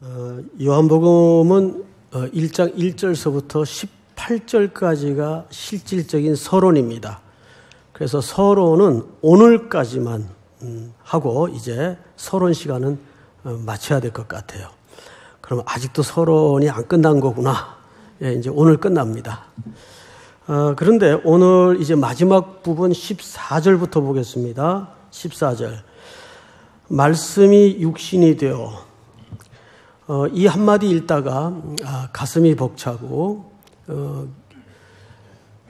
요한복음은 1장 1절서부터 18절까지가 실질적인 서론입니다. 그래서 서론은 오늘까지만 하고 이제 서론 시간은 마쳐야 될 것 같아요. 그럼 아직도 서론이 안 끝난 거구나. 예, 이제 오늘 끝납니다. 그런데 오늘 이제 마지막 부분 14절부터 보겠습니다. 14절. 말씀이 육신이 되어 이 한마디 읽다가 가슴이 벅차고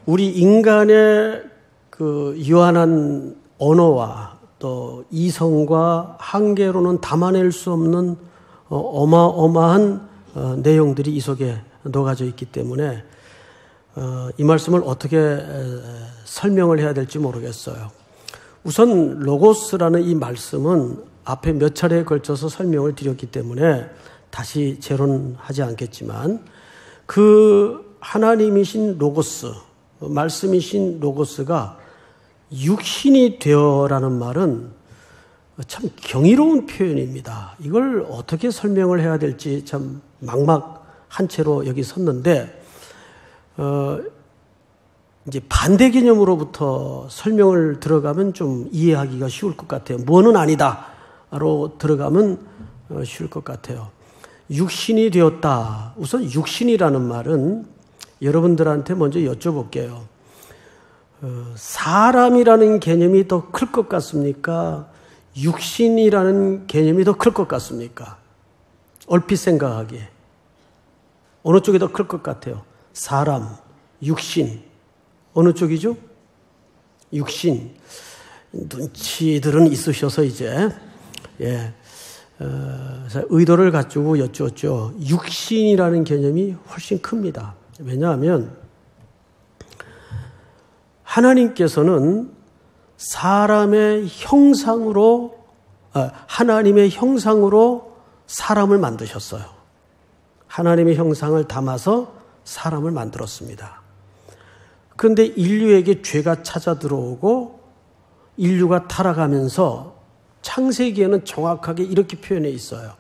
우리 인간의 그 유한한 언어와 또 이성과 한계로는 담아낼 수 없는 어마어마한 내용들이 이 속에 녹아져 있기 때문에 이 말씀을 어떻게 설명을 해야 될지 모르겠어요. 우선 로고스라는 이 말씀은 앞에 몇 차례에 걸쳐서 설명을 드렸기 때문에 다시 재론하지 않겠지만 그 하나님이신 로고스, 말씀이신 로고스가 육신이 되어라는 말은 참 경이로운 표현입니다. 이걸 어떻게 설명을 해야 될지 참 막막한 채로 여기 섰는데 이제 반대 개념으로부터 설명을 들어가면 좀 이해하기가 쉬울 것 같아요. 뭐는 아니다로 들어가면 쉬울 것 같아요. 육신이 되었다. 우선 육신이라는 말은 여러분들한테 먼저 여쭤볼게요. 사람이라는 개념이 더 클 것 같습니까? 육신이라는 개념이 더 클 것 같습니까? 얼핏 생각하기에. 어느 쪽이 더 클 것 같아요? 사람, 육신. 어느 쪽이죠? 육신. 눈치들은 있으셔서 이제, 의도를 갖추고 여쭈었죠. 육신이라는 개념이 훨씬 큽니다. 왜냐하면 하나님께서는 사람의 형상으로, 하나님의 형상으로 사람을 만드셨어요. 하나님의 형상을 담아서 사람을 만들었습니다. 그런데 인류에게 죄가 찾아 들어오고 인류가 타락하면서 창세기에는 정확하게 이렇게 표현해 있어요.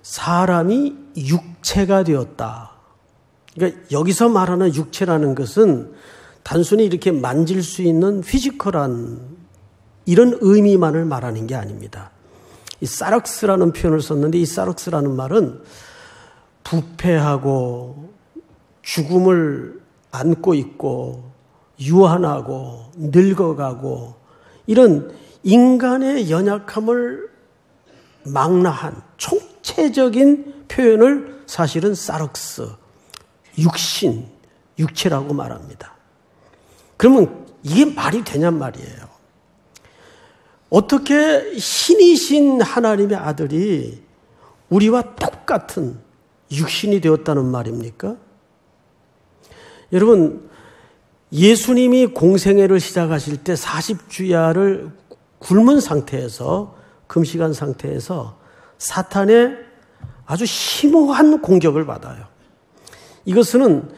사람이 육체가 되었다. 그러니까 여기서 말하는 육체라는 것은 단순히 이렇게 만질 수 있는 피지컬한 이런 의미만을 말하는 게 아닙니다. 이 사럭스라는 표현을 썼는데 이 사럭스라는 말은 부패하고 죽음을 안고 있고 유한하고 늙어가고 이런 인간의 연약함을 망라한 총체적인 표현을 사실은 사럭스, 육신, 육체라고 말합니다. 그러면 이게 말이 되냔 말이에요. 어떻게 신이신 하나님의 아들이 우리와 똑같은 육신이 되었다는 말입니까? 여러분, 예수님이 공생애를 시작하실 때 40주야를 굶은 상태에서, 금식한 상태에서 사탄의 아주 심오한 공격을 받아요. 이것은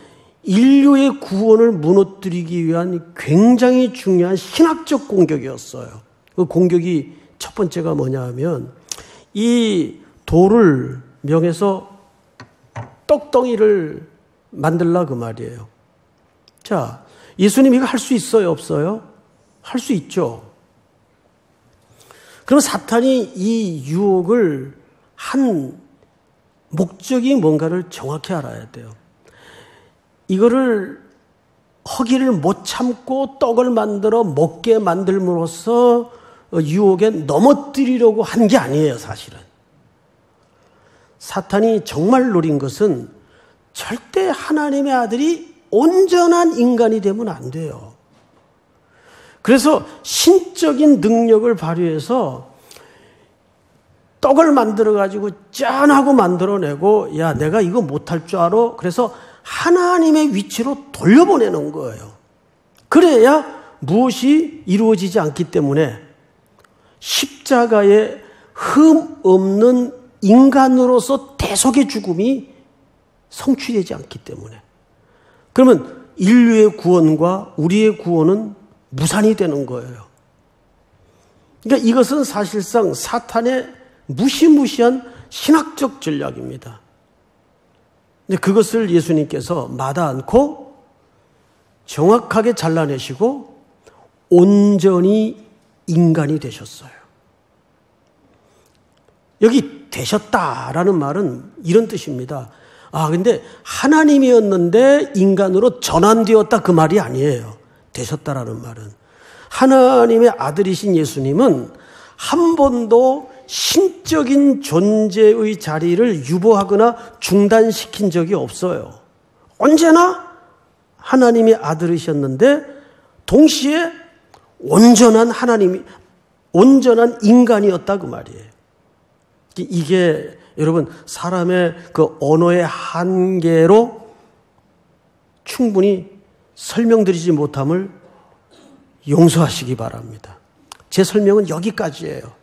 인류의 구원을 무너뜨리기 위한 굉장히 중요한 신학적 공격이었어요. 그 공격이 첫 번째가 뭐냐 하면 이 돌을 명해서 떡덩이를 만들라 그 말이에요. 자, 예수님 이거 할 수 있어요, 없어요? 할 수 있죠. 그럼 사탄이 이 유혹을 한 목적이 뭔가를 정확히 알아야 돼요. 이거를 허기를 못 참고 떡을 만들어 먹게 만들므로써 유혹에 넘어뜨리려고 한 게 아니에요, 사실은. 사탄이 정말 노린 것은 절대 하나님의 아들이 온전한 인간이 되면 안 돼요. 그래서 신적인 능력을 발휘해서 떡을 만들어가지고 짠하고 만들어내고 야 내가 이거 못할 줄 알아? 그래서 하나님의 위치로 돌려보내는 거예요. 그래야 무엇이 이루어지지 않기 때문에 십자가에 흠 없는 인간으로서 대속의 죽음이 성취되지 않기 때문에 그러면 인류의 구원과 우리의 구원은 무산이 되는 거예요. 그러니까 이것은 사실상 사탄의 무시무시한 신학적 전략입니다. 근데 그것을 예수님께서 마다 않고 정확하게 잘라내시고 온전히 인간이 되셨어요. 여기 되셨다라는 말은 이런 뜻입니다. 근데 하나님이었는데 인간으로 전환되었다 그 말이 아니에요. 되셨다라는 말은. 하나님의 아들이신 예수님은 한 번도 신적인 존재의 자리를 유보하거나 중단시킨 적이 없어요. 언제나 하나님의 아들이셨는데 동시에 온전한 인간이었다 그 말이에요. 이게 여러분 사람의 그 언어의 한계로 충분히 설명드리지 못함을 용서하시기 바랍니다. 제 설명은 여기까지예요.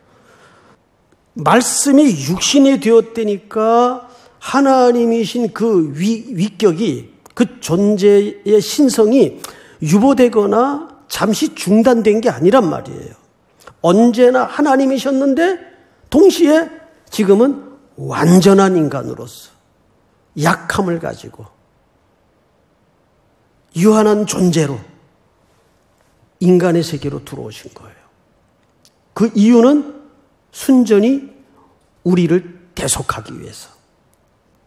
말씀이 육신이 되었다니까 하나님이신 그 위격이, 그 존재의 신성이 유보되거나 잠시 중단된 게 아니란 말이에요. 언제나 하나님이셨는데 동시에 지금은 완전한 인간으로서 약함을 가지고 유한한 존재로 인간의 세계로 들어오신 거예요. 그 이유는 순전히 우리를 대속하기 위해서.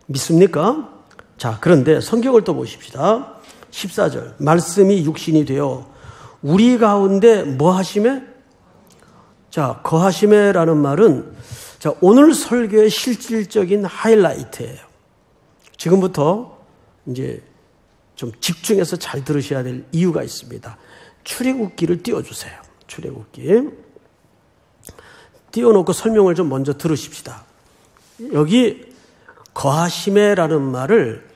믿습니까? 자, 그런데 성경을 또 보십시다. 14절. 말씀이 육신이 되어 우리 가운데 뭐 하심에? 자, 거하심에라는 말은 자, 오늘 설교의 실질적인 하이라이트예요. 지금부터 이제 좀 집중해서 잘 들으셔야 될 이유가 있습니다. 출애굽기를 띄워주세요. 출애굽기. 띄워놓고 설명을 좀 먼저 들으십시다. 여기 거하심에라는 말을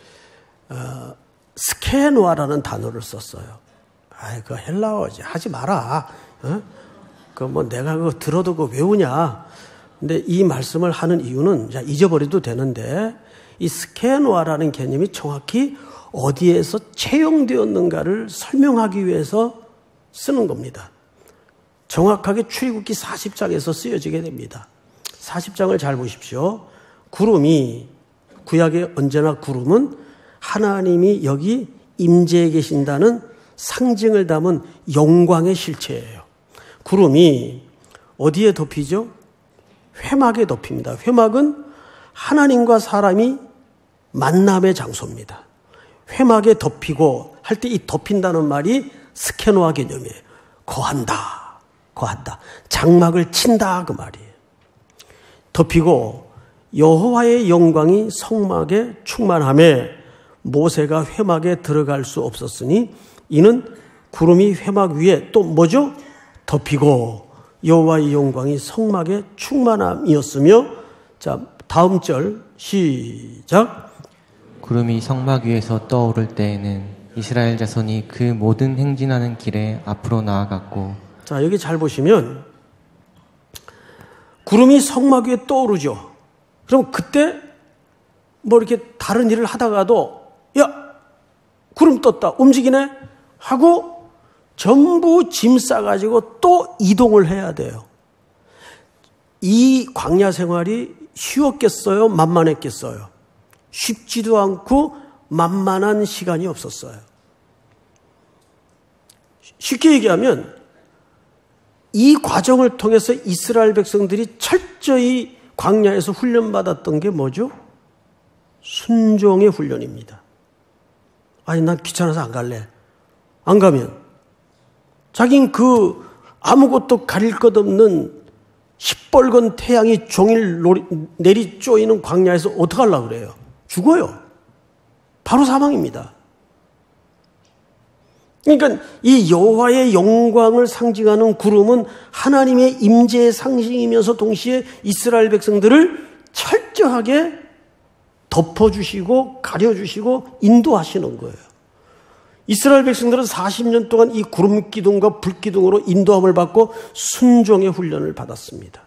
스케노아라는 단어를 썼어요. 그거 헬라어지. 하지 마라. 내가 그거 들어도 그거 외우냐. 근데 이 말씀을 하는 이유는 잊어버려도 되는데 이 스케노아라는 개념이 정확히 어디에서 채용되었는가를 설명하기 위해서 쓰는 겁니다. 정확하게 출애굽기 40장에서 쓰여지게 됩니다. 40장을 잘 보십시오. 구름이, 구약에 언제나 구름은 하나님이 여기 임재해 계신다는 상징을 담은 영광의 실체예요. 구름이 어디에 덮이죠? 회막에 덮입니다. 회막은 하나님과 사람이 만남의 장소입니다. 회막에 덮이고 할 때 이 덮인다는 말이 스케노아 개념이에요. 거한다. 거한다. 장막을 친다 그 말이에요. 덮이고 여호와의 영광이 성막에 충만하며 모세가 회막에 들어갈 수 없었으니 이는 구름이 회막 위에 또 뭐죠? 덮이고 여호와의 영광이 성막에 충만함이었으며 자, 다음 절 시작. 구름이 성막 위에서 떠오를 때에는 이스라엘 자손이 그 모든 행진하는 길에 앞으로 나아갔고. 자, 여기 잘 보시면 구름이 성막 위에 떠오르죠. 그럼 그때 이렇게 다른 일을 하다가도 야, 구름 떴다, 움직이네 하고 전부 짐 싸가지고 또 이동을 해야 돼요. 이 광야 생활이 쉬웠겠어요? 만만했겠어요? 쉽지도 않고 만만한 시간이 없었어요. 쉽게 얘기하면 이 과정을 통해서 이스라엘 백성들이 철저히 광야에서 훈련받았던 게 뭐죠? 순종의 훈련입니다. 아니, 난 귀찮아서 안 갈래. 안 가면 자긴 그 아무것도 가릴 것 없는 시뻘건 태양이 종일 내리 쪼이는 광야에서 어떡하려고 그래요? 죽어요. 바로 사망입니다. 그러니까 이 여호와의 영광을 상징하는 구름은 하나님의 임재의 상징이면서 동시에 이스라엘 백성들을 철저하게 덮어주시고 가려주시고 인도하시는 거예요. 이스라엘 백성들은 40년 동안 이 구름 기둥과 불 기둥으로 인도함을 받고 순종의 훈련을 받았습니다.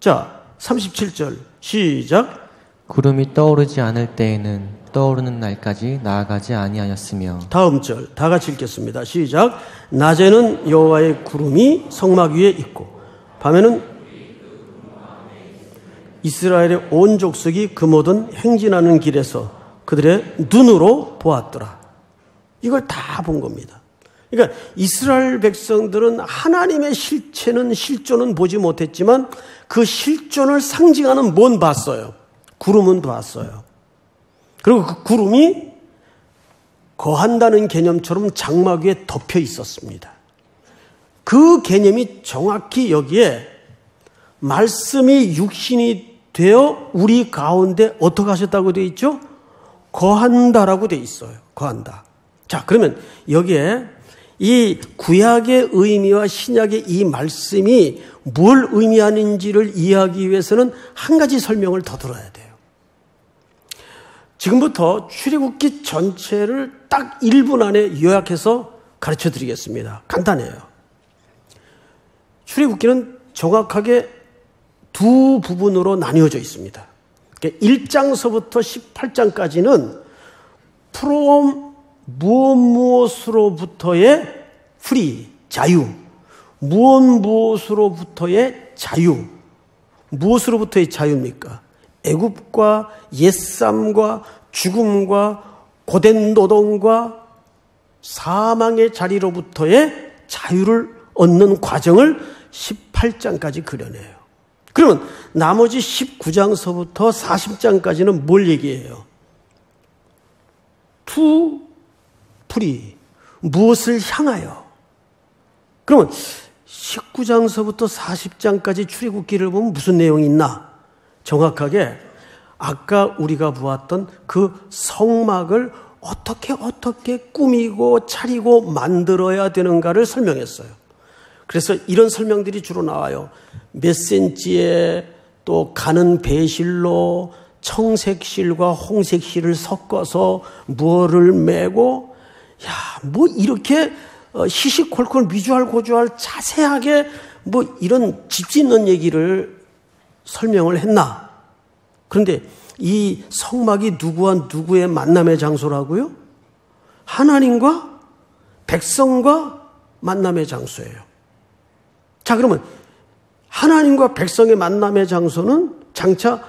자, 37절 시작. 구름이 떠오르지 않을 때에는 떠오르는 날까지 나아가지 아니하였으며. 다음 절 다 같이 읽겠습니다. 시작. 낮에는 여호와의 구름이 성막 위에 있고 밤에는 이스라엘의 온 족속이 그 모든 행진하는 길에서 그들의 눈으로 보았더라. 이걸 다 본 겁니다. 그러니까 이스라엘 백성들은 하나님의 실존은 보지 못했지만 그 실존을 상징하는 뭔 봤어요? 구름은 봤어요. 그리고 그 구름이 거한다는 개념처럼 장막 위에 덮여 있었습니다. 그 개념이 정확히 여기에 말씀이 육신이 되어 우리 가운데 어떻게 하셨다고 되어 있죠? 거한다라고 되어 있어요. 거한다. 자, 그러면 여기에 이 구약의 의미와 신약의 이 말씀이 뭘 의미하는지를 이해하기 위해서는 한 가지 설명을 더 들어야 돼요. 지금부터 출애굽기 전체를 딱 1분 안에 요약해서 가르쳐 드리겠습니다. 간단해요. 출애굽기는 정확하게 두 부분으로 나뉘어져 있습니다. 1장서부터 18장까지는 from 무엇으로부터의 free, 자유, 무엇으로부터의 자유, 무엇으로부터의 자유입니까? 애굽과 옛삼과 죽음과 고된 노동과 사망의 자리로부터의 자유를 얻는 과정을 18장까지 그려내요. 그러면 나머지 19장서부터 40장까지는 뭘 얘기해요? to free, 무엇을 향하여. 그러면 19장서부터 40장까지 출애굽기를 보면 무슨 내용이 있나? 정확하게 아까 우리가 보았던 그 성막을 어떻게 꾸미고 차리고 만들어야 되는가를 설명했어요. 그래서 이런 설명들이 주로 나와요. 몇 센치에 또 가는 배실로 청색실과 홍색실을 섞어서 무엇을 메고, 뭐 이렇게 시시콜콜 미주알 고주알 자세하게 뭐 이런 집 짓는 얘기를 설명을 했나? 그런데 이 성막이 누구와 누구의 만남의 장소라고요? 하나님과 백성과 만남의 장소예요. 자, 그러면 하나님과 백성의 만남의 장소는 장차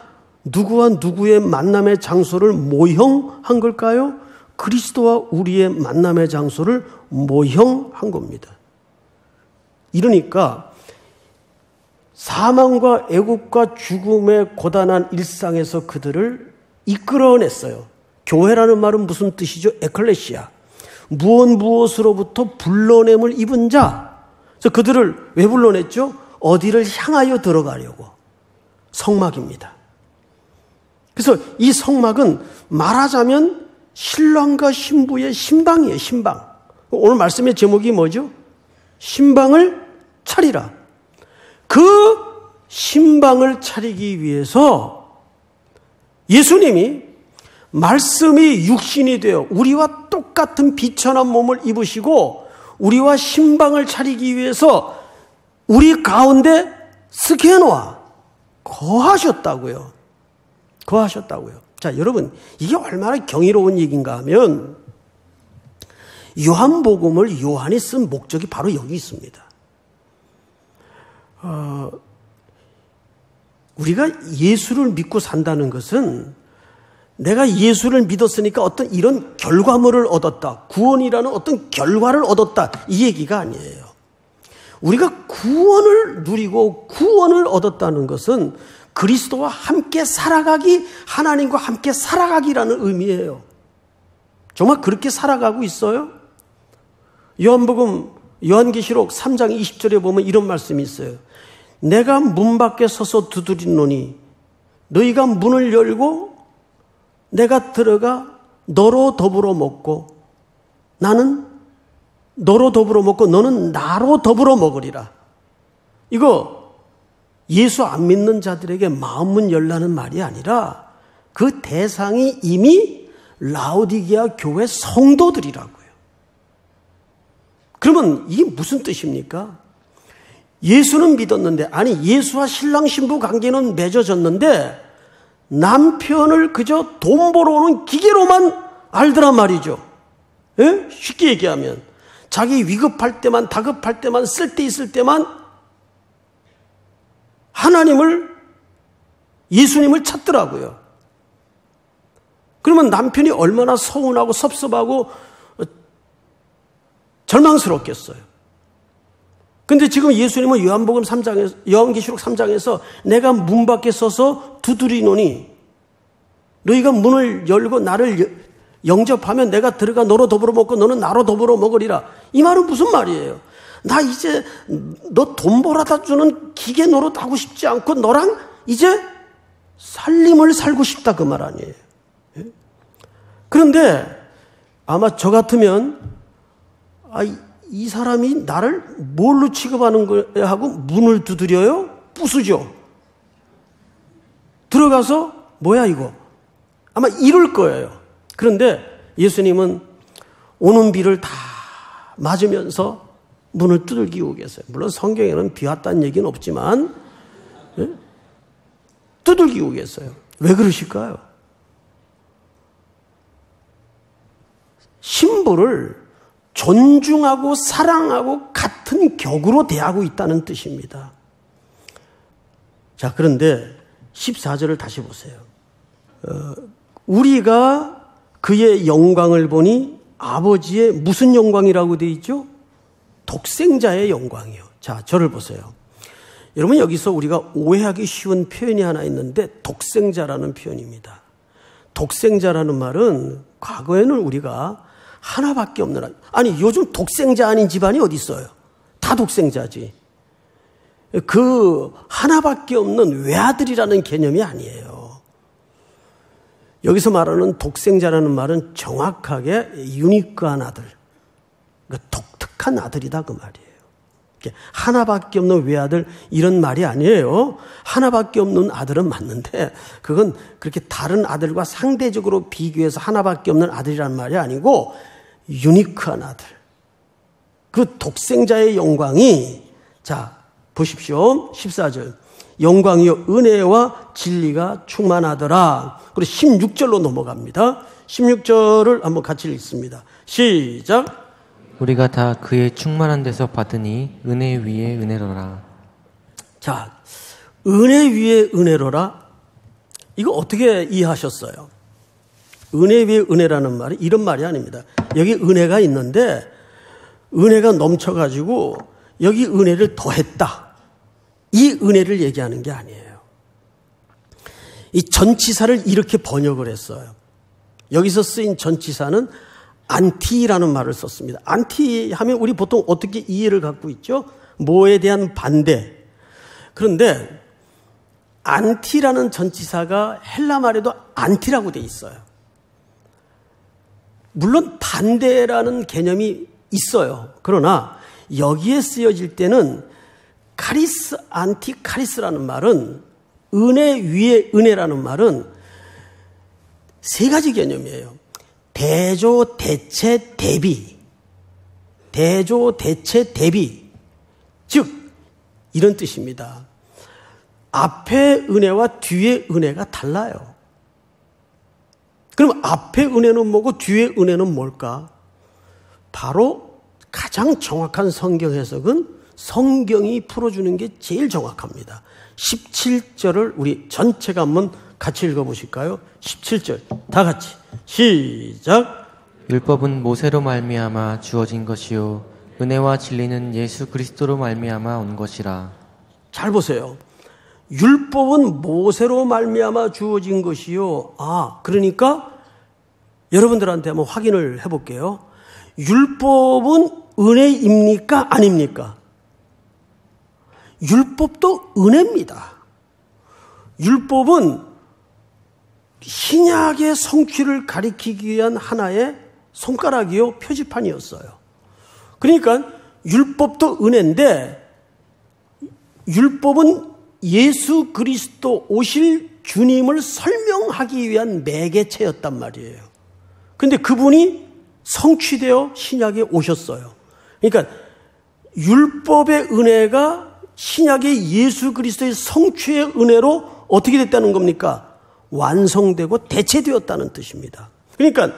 누구와 누구의 만남의 장소를 모형한 걸까요? 그리스도와 우리의 만남의 장소를 모형한 겁니다. 이러니까 사망과 애굽과 죽음의 고단한 일상에서 그들을 이끌어냈어요. 교회라는 말은 무슨 뜻이죠? 에클레시아. 무엇으로부터 불러냄을 입은 자. 그래서 그들을 왜 불러냈죠? 어디를 향하여 들어가려고. 성막입니다. 그래서 이 성막은 말하자면 신랑과 신부의 신방이에요. 신방. 오늘 말씀의 제목이 뭐죠? 신방을 차리라. 그 신방을 차리기 위해서 예수님이 말씀이 육신이 되어 우리와 똑같은 비천한 몸을 입으시고 우리와 신방을 차리기 위해서 우리 가운데 스케노아 거하셨다고요. 거하셨다고요. 자, 여러분, 이게 얼마나 경이로운 얘기인가 하면 요한복음을 요한이 쓴 목적이 바로 여기 있습니다. 우리가 예수를 믿고 산다는 것은 내가 예수를 믿었으니까 어떤 이런 결과물을 얻었다. 구원이라는 어떤 결과를 얻었다. 이 얘기가 아니에요. 우리가 구원을 누리고 구원을 얻었다는 것은 그리스도와 함께 살아가기, 하나님과 함께 살아가기라는 의미예요. 정말 그렇게 살아가고 있어요? 요한계시록 3장 20절에 보면 이런 말씀이 있어요. 내가 문 밖에 서서 두드리노니 너희가 문을 열고 내가 들어가 너로 더불어 먹고 나는 너로 더불어 먹고 너는 나로 더불어 먹으리라. 이거 예수 안 믿는 자들에게 마음문 열라는 말이 아니라 그 대상이 이미 라오디게아 교회 성도들이라고요. 그러면 이게 무슨 뜻입니까? 예수는 믿었는데, 아니 예수와 신랑 신부 관계는 맺어졌는데 남편을 그저 돈 벌어오는 기계로만 알더란 말이죠. 예? 쉽게 얘기하면 자기 위급할 때만, 다급할 때만, 쓸데 있을 때만 하나님을 예수님을 찾더라고요. 그러면 남편이 얼마나 서운하고 섭섭하고 절망스럽겠어요. 근데 지금 예수님은 요한계시록 3장에서 내가 문 밖에 서서 두드리노니 너희가 문을 열고 나를 영접하면 내가 들어가 너로 더불어 먹고 너는 나로 더불어 먹으리라. 이 말은 무슨 말이에요? 나 이제 너 돈 벌어다 주는 기계 노릇 하고 싶지 않고 너랑 이제 살림을 살고 싶다 그 말 아니에요. 그런데 아마 저 같으면 이 사람이 나를 뭘로 취급하는 거야 하고 문을 두드려요? 부수죠. 들어가서 뭐야 이거? 아마 이럴 거예요. 그런데 예수님은 오는 비를 다 맞으면서 문을 두들기고 계세요. 물론 성경에는 비 왔다는 얘기는 없지만 두들기고 계세요. 왜 그러실까요? 신부를 존중하고 사랑하고 같은 격으로 대하고 있다는 뜻입니다. 자, 그런데 14절을 다시 보세요. 우리가 그의 영광을 보니 아버지의 무슨 영광이라고 되어 있죠? 독생자의 영광이요. 자, 저를 보세요. 여러분 여기서 우리가 오해하기 쉬운 표현이 하나 있는데 독생자라는 표현입니다. 독생자라는 말은 과거에는 우리가 하나밖에 없는 아니 요즘 독생자 아닌 집안이 어디 있어요? 다 독생자지. 그 하나밖에 없는 외아들이라는 개념이 아니에요. 여기서 말하는 독생자라는 말은 정확하게 유니크한 아들, 그러니까 독특한 아들이다 그 말이에요. 하나밖에 없는 외아들 이런 말이 아니에요. 하나밖에 없는 아들은 맞는데 그건 그렇게 다른 아들과 상대적으로 비교해서 하나밖에 없는 아들이라는 말이 아니고 유니크한 아들. 그 독생자의 영광이 자 보십시오. 14절 영광이요 은혜와 진리가 충만하더라. 그리고 16절로 넘어갑니다. 16절을 한번 같이 읽습니다. 시작. 우리가 다 그의 충만한 데서 받으니 은혜 위에 은혜로라. 자, 은혜 위에 은혜로라. 이거 어떻게 이해하셨어요? 은혜 위에 은혜라는 말이 이런 말이 아닙니다. 여기 은혜가 있는데 은혜가 넘쳐가지고 여기 은혜를 더했다. 이 은혜를 얘기하는 게 아니에요. 이 전치사를 이렇게 번역을 했어요. 여기서 쓰인 전치사는 안티라는 말을 썼습니다. 안티 하면 우리 보통 어떻게 이해를 갖고 있죠? 뭐에 대한 반대. 그런데 안티라는 전치사가 헬라 말에도 안티라고 돼 있어요. 물론 반대라는 개념이 있어요. 그러나 여기에 쓰여질 때는 카리스, 안티 카리스라는 말은 은혜 위에 은혜라는 말은 세 가지 개념이에요. 대조, 대체, 대비. 대조, 대체, 대비. 즉 이런 뜻입니다. 앞의 은혜와 뒤의 은혜가 달라요. 그럼 앞의 은혜는 뭐고 뒤의 은혜는 뭘까? 바로 가장 정확한 성경 해석은 성경이 풀어주는 게 제일 정확합니다. 17절을 우리 전체가 한번 같이 읽어보실까요? 17절 다 같이 시작. 율법은 모세로 말미암아 주어진 것이요 은혜와 진리는 예수 그리스도로 말미암아 온 것이라. 잘 보세요. 율법은 모세로 말미암아 주어진 것이요. 그러니까 여러분들한테 한번 확인을 해볼게요. 율법은 은혜입니까? 아닙니까? 율법도 은혜입니다. 율법은 신약의 성취를 가리키기 위한 하나의 손가락이요, 표지판이었어요. 그러니까 율법도 은혜인데 율법은 예수 그리스도 오실 주님을 설명하기 위한 매개체였단 말이에요. 그런데 그분이 성취되어 신약에 오셨어요. 그러니까 율법의 은혜가 신약의 예수 그리스도의 성취의 은혜로 어떻게 됐다는 겁니까? 완성되고 대체되었다는 뜻입니다. 그러니까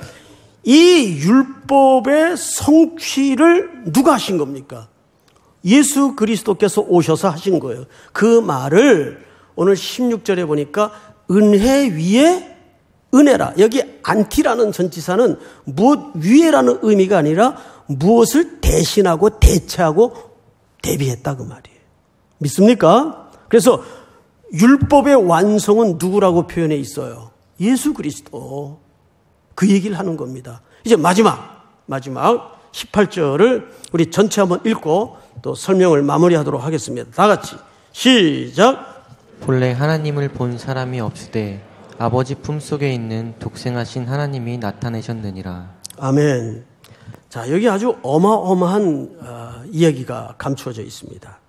이 율법의 성취를 누가 하신 겁니까? 예수 그리스도께서 오셔서 하신 거예요. 그 말을 오늘 16절에 보니까 은혜 위에 은혜라. 여기 안티라는 전치사는 무엇 위에라는 의미가 아니라 무엇을 대신하고 대체하고 대비했다 그 말이에요. 믿습니까? 그래서 율법의 완성은 누구라고 표현해 있어요? 예수 그리스도. 그 얘기를 하는 겁니다. 이제 마지막 18절을 우리 전체 한번 읽고 또 설명을 마무리하도록 하겠습니다. 다 같이 시작. 본래 하나님을 본 사람이 없으되 아버지 품속에 있는 독생하신 하나님이 나타내셨느니라. 아멘. 자, 여기 아주 어마어마한 이야기가 감추어져 있습니다.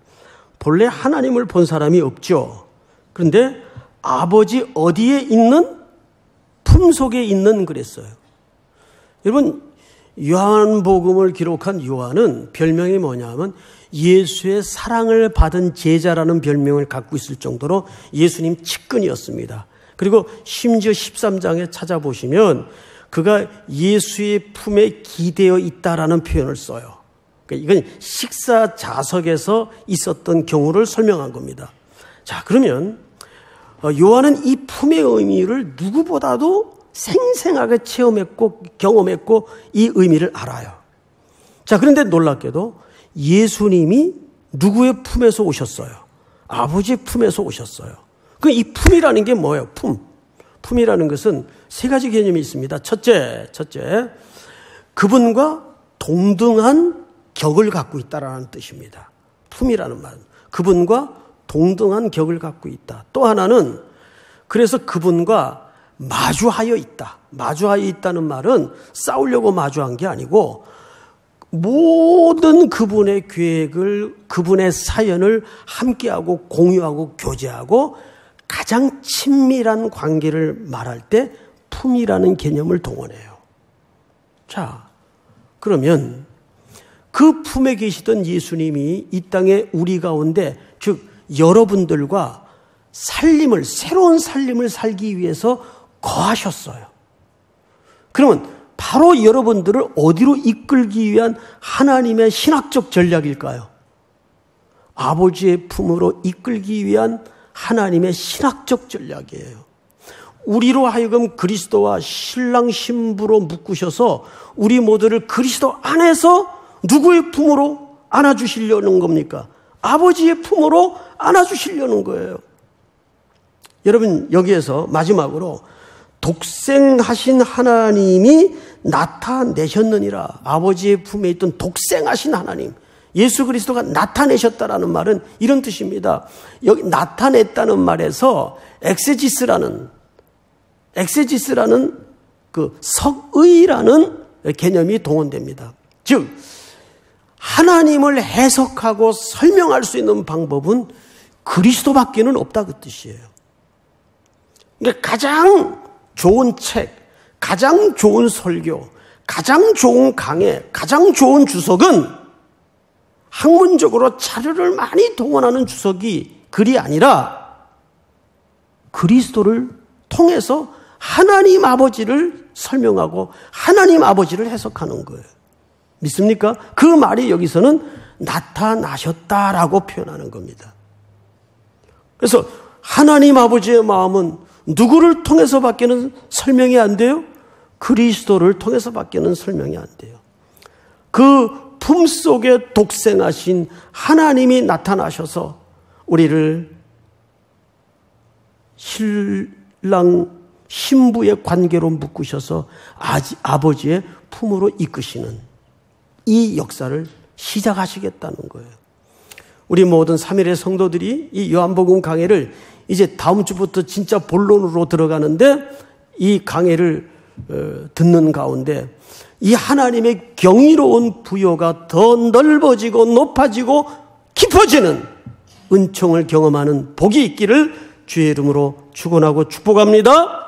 본래 하나님을 본 사람이 없죠. 그런데 아버지 어디에 있는? 품속에 있는 그랬어요. 여러분, 요한복음을 기록한 요한은 별명이 뭐냐면 예수의 사랑을 받은 제자라는 별명을 갖고 있을 정도로 예수님 측근이었습니다. 그리고 심지어 13장에 찾아보시면 그가 예수의 품에 기대어 있다라는 표현을 써요. 그러니까 이건 식사 좌석에서 있었던 경우를 설명한 겁니다. 자, 그러면 요한은 이 품의 의미를 누구보다도 생생하게 체험했고 경험했고 이 의미를 알아요. 자, 그런데 놀랍게도 예수님이 누구의 품에서 오셨어요? 아버지의 품에서 오셨어요. 그 이 품이라는 게 뭐예요? 품이라는 것은 세 가지 개념이 있습니다. 첫째, 그분과 동등한 격을 갖고 있다라는 뜻입니다. 품이라는 말은 그분과 동등한 격을 갖고 있다. 또 하나는 그래서 그분과 마주하여 있다. 마주하여 있다는 말은 싸우려고 마주한 게 아니고 모든 그분의 계획을, 그분의 사연을 함께하고 공유하고 교제하고 가장 친밀한 관계를 말할 때 품이라는 개념을 동원해요. 자, 그러면 그 품에 계시던 예수님이 이 땅에 우리 가운데, 즉 여러분들과 새로운 삶을 살기 위해서 거하셨어요. 그러면 바로 여러분들을 어디로 이끌기 위한 하나님의 신학적 전략일까요? 아버지의 품으로 이끌기 위한 하나님의 신학적 전략이에요. 우리로 하여금 그리스도와 신랑 신부로 묶으셔서 우리 모두를 그리스도 안에서 누구의 품으로 안아주시려는 겁니까? 아버지의 품으로 안아주시려는 거예요. 여러분, 여기에서 마지막으로 독생하신 하나님이 나타내셨느니라. 아버지의 품에 있던 독생하신 하나님, 예수 그리스도가 나타내셨다라는 말은 이런 뜻입니다. 여기 나타냈다는 말에서 엑세지스라는 그 석의라는 개념이 동원됩니다. 즉 하나님을 해석하고 설명할 수 있는 방법은 그리스도밖에는 없다 그 뜻이에요. 그러니까 가장 좋은 책, 가장 좋은 설교, 가장 좋은 강해, 가장 좋은 주석은 학문적으로 자료를 많이 동원하는 주석이 글이 아니라 그리스도를 통해서 하나님 아버지를 설명하고 하나님 아버지를 해석하는 거예요. 믿습니까? 그 말이 여기서는 나타나셨다라고 표현하는 겁니다. 그래서 하나님 아버지의 마음은 누구를 통해서밖에는 설명이 안 돼요? 그리스도를 통해서밖에는 설명이 안 돼요. 그 품속에 독생하신 하나님이 나타나셔서 우리를 신랑 신부의 관계로 묶으셔서 아버지의 품으로 이끄시는 이 역사를 시작하시겠다는 거예요. 우리 모든 3일의 성도들이 이 요한복음 강해를 이제 다음 주부터 진짜 본론으로 들어가는데 이 강해를 듣는 가운데 이 하나님의 경이로운 부여가 더 넓어지고 높아지고 깊어지는 은총을 경험하는 복이 있기를 주의 이름으로 축원하고 축복합니다.